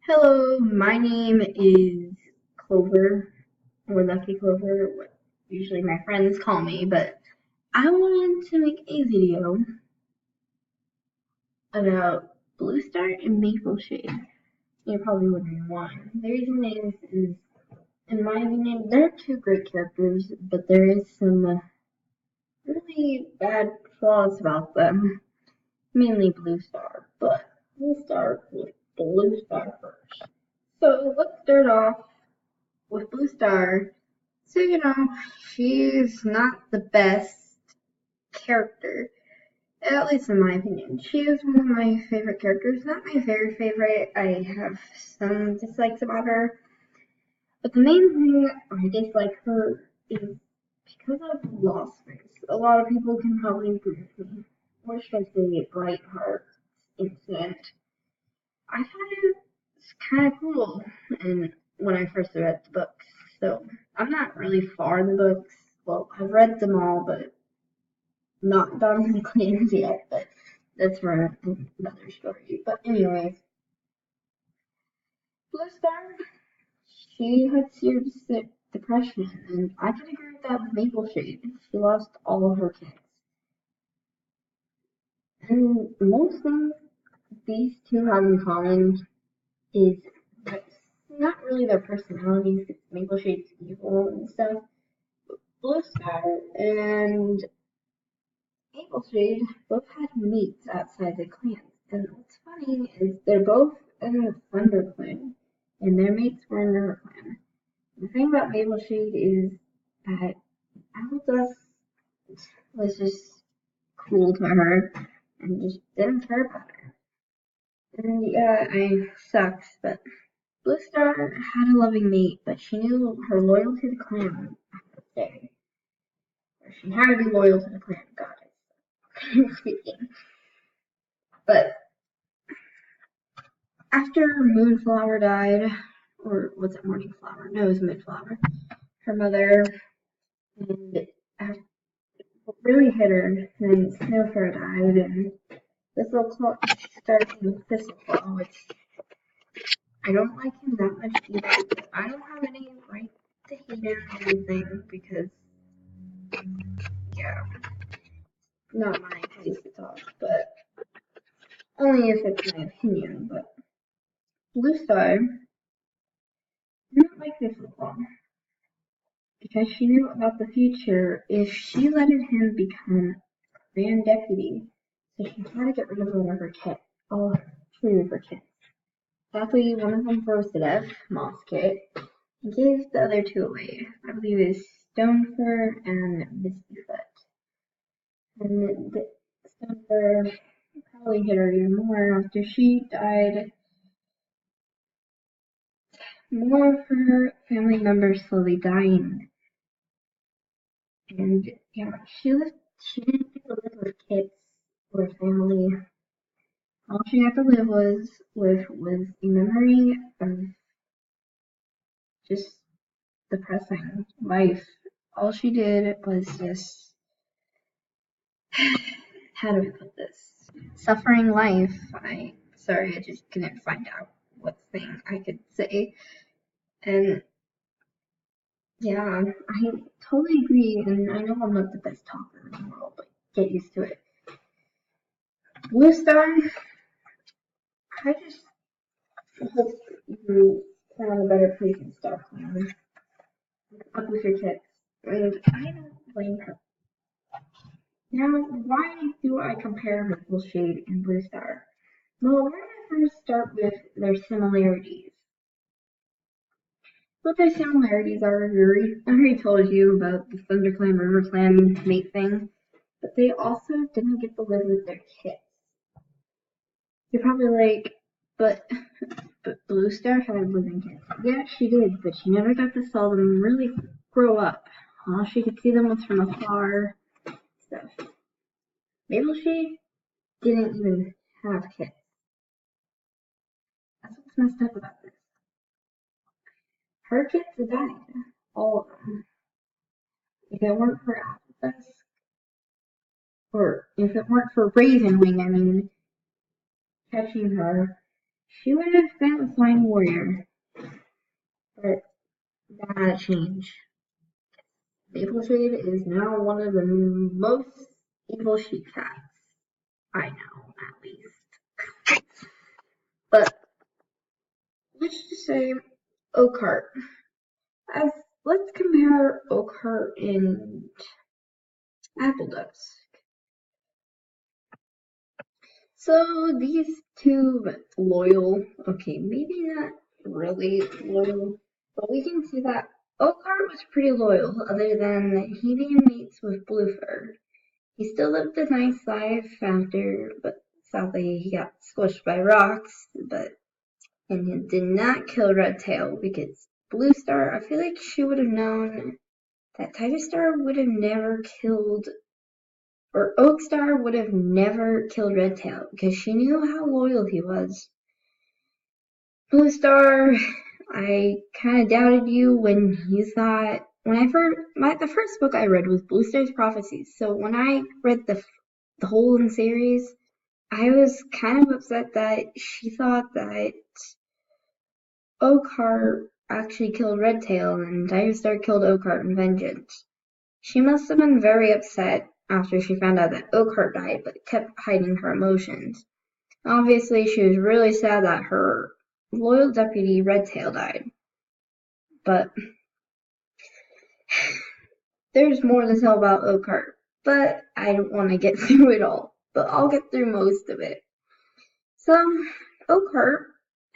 Hello, my name is Clover, or Lucky Clover, what usually my friends call me, but I wanted to make a video about Bluestar and mapleshade. You're probably wondering why. The reason is, in my opinion, they're two great characters, but there is some really bad flaws about them, mainly Bluestar, but we'll start with Bluestar first. So let's start off with Bluestar. So, she's not the best character, at least in my opinion. She is one of my favorite characters. Not my very favorite. I have some dislikes about her. But the main thing I dislike her is because of Lost Face. A lot of people can probably agree with me. Or should I say Brightheart incident. I thought it was kind of cool and when I first read the books. So I'm not really far in the books. Well, I've read them all, but not done the claims yet. But that's for another story. But anyways, Bluestar, she had serious depression, and I can agree with that with Mapleshade. She lost all of her kids, and most things these two have in common is not really their personalities. It's Mapleshade's evil and stuff. Bluestar and Mapleshade both had mates outside the clan. And what's funny is they're both in the Thunder clan, and their mates were in their clan. The thing about Mapleshade is that Aldous was just cruel to her and just didn't care about her. And yeah, I sucks, but Bluestar had a loving mate, but she knew her loyalty to the clan had to stay. Or she had to be loyal to the clan, God, speaking. But after Moonflower died, or was it Morningflower? No, it was Moonflower. Her mother, and it really hit her, and Snowflare died, and this little clock started with Thistleclaw, which I don't like him that much either, but I don't have any right to hate him or anything because, yeah, not my place to talk, but only if it's my opinion. But Bluestar didn't like Thistleclaw because she knew about the future if she let him become Grand Deputy, so she had to get rid of one of her kids, all three of her kids. Sadly, one of them froze to death, Moss Kit, and gave the other two away. I believe it's Stonefur and Mistyfoot. And Stonefur probably hit her even more after she died. More of her family members slowly dying. And yeah, she didn't get to live with kids or family. All she had to live with was a memory of just depressing life. All she did was just, how do I put this? Suffering life. Sorry, I just couldn't find out what thing I could say. And yeah, I totally agree, and I know I'm not the best talker in the world, but get used to it. Bluestar, I just hope you found a better place in Starkland. Up with your kids. And I don't blame her. Now, why do I compare Mapleshade and Bluestar? Well, we're going to first start with their similarities. What their similarities are, I already told you about the ThunderClan, RiverClan mate thing, but they also didn't get to live with their kids. You're probably like, but Bluestar had living kids. Yeah, she did, but she never got to saw them really grow up. All she could see them was from afar. Stuff. Mapleshade didn't even have kids. That's what's messed up about this. Her kids died. All of them. If it weren't for Amethyst, or if it weren't for Ravenwing, catching her, she would have been a fine warrior, but that had to change. Mapleshade is now one of the most evil sheep cats I know, at least. But let's just say Oakhart. As let's compare Oakhart and Appledusk. So these two loyal, okay, maybe not really loyal, but we can see that Oakhart was pretty loyal, other than he being mates with Bluefur. He still lived a nice life after, but sadly he got squished by rocks, and he did not kill Redtail because Bluestar, I feel like she would have known that Tigerstar would have never killed, or Oakstar would have never killed Redtail because she knew how loyal he was. Bluestar, I kind of doubted you when you thought, the first book I read was Bluestar's Prophecies. So when I read the whole series, I was kind of upset that she thought that Oakhart actually killed Redtail and Tigerstar killed Oakhart in vengeance. She must have been very upset after she found out that Oakhart died, but kept hiding her emotions. Obviously, she was really sad that her loyal deputy Redtail died. But there's more to tell about Oakhart, but I don't want to get through it all. But I'll get through most of it. So, Oakhart,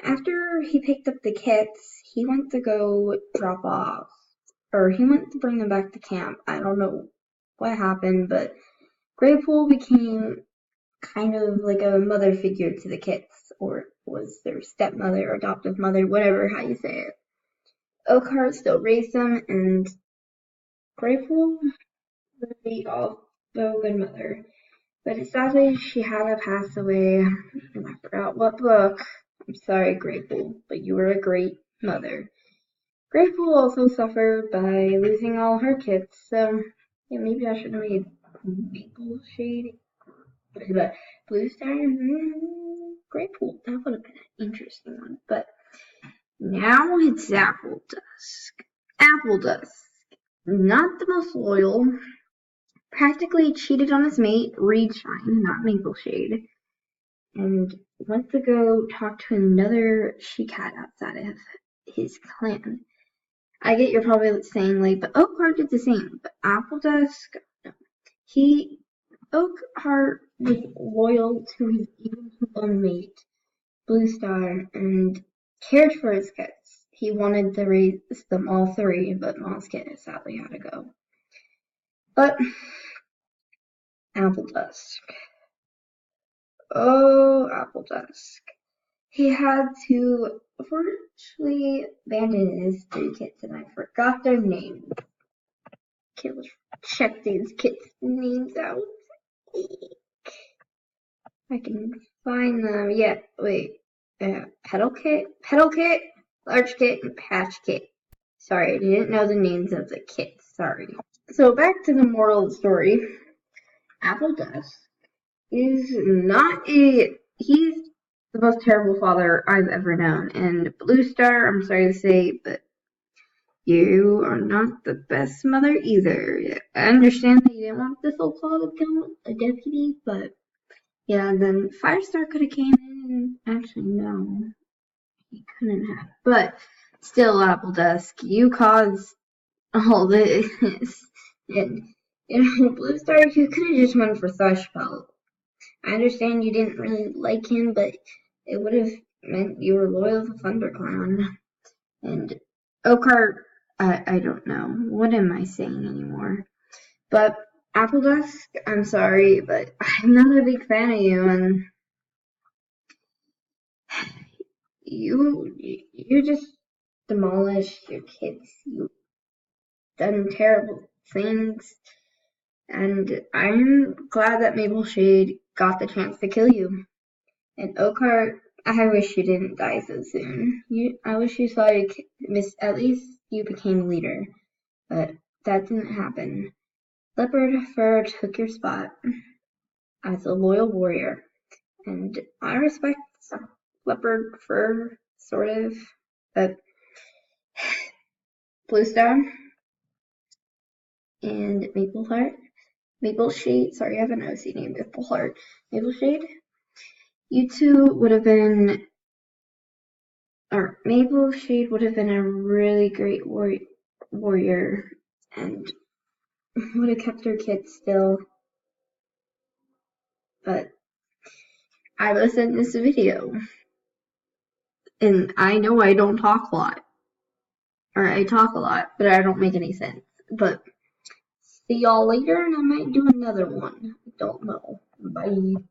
after he picked up the kits, he went to go drop off, or he went to bring them back to camp. I don't know what happened, but Graypool became kind of like a mother figure to the kits, or was their stepmother or adoptive mother, whatever how you say it. Oakhart still raised them, and Graypool was the also good mother. But sadly, she had to pass away, and I forgot what book. I'm sorry, Graypool, but you were a great mother. Graypool also suffered by losing all her kits, so yeah, maybe I should have made Mapleshade, but bluestar, Graypool. That would have been an interesting one. But now it's Appledusk. Appledusk, not the most loyal, practically cheated on his mate, Reedshine, not Mapleshade, and went to go talk to another she-cat outside of his clan. I get you're probably saying, like, but Oakhart did the same, but Appledusk, no. Oakhart was loyal to his even mate, Bluestar, and cared for his kits. He wanted to raise them all three, but Mom's kid sadly had to go. But Appledusk. Oh, Appledusk. He had to virtually abandon his three kits, and I forgot their names. Okay, let's check these kits' names out. I can find them. Yeah, wait. Pedal kit, large kit, and patch kit. Sorry, I didn't know the names of the kits. Sorry. So back to the moral of the story. Appledusk is not he's the most terrible father I've ever known. And Bluestar, I'm sorry to say, but you are not the best mother either. I understand that you didn't want this old claw to become a deputy, but yeah, then Firestar could have came in and actually no, he couldn't have. But still, Appledusk, you caused all this. And Bluestar, you could have just went for Thrushbelt. I understand you didn't really like him, but it would have meant you were loyal to ThunderClown. And Oakhart, I don't know. What am I saying anymore? But Appledusk, I'm sorry, but I'm not a big fan of you, and you just demolished your kids. You've done terrible things, and I'm glad that Mapleshade got the chance to kill you. And Oakhart, I wish you didn't die so soon. I wish you saw at least you became a leader, but that didn't happen. Leopard Fur took your spot as a loyal warrior, and I respect leopard fur, sort of, but bluestar and mapleshade. Sorry, I have an OC name. Mapleshade. You two would have been, or Mapleshade would have been a really great warrior and would have kept her kids still. But I was in this video, and I know I don't talk a lot, or I talk a lot, but I don't make any sense. But see y'all later, and I might do another one. I don't know. Bye.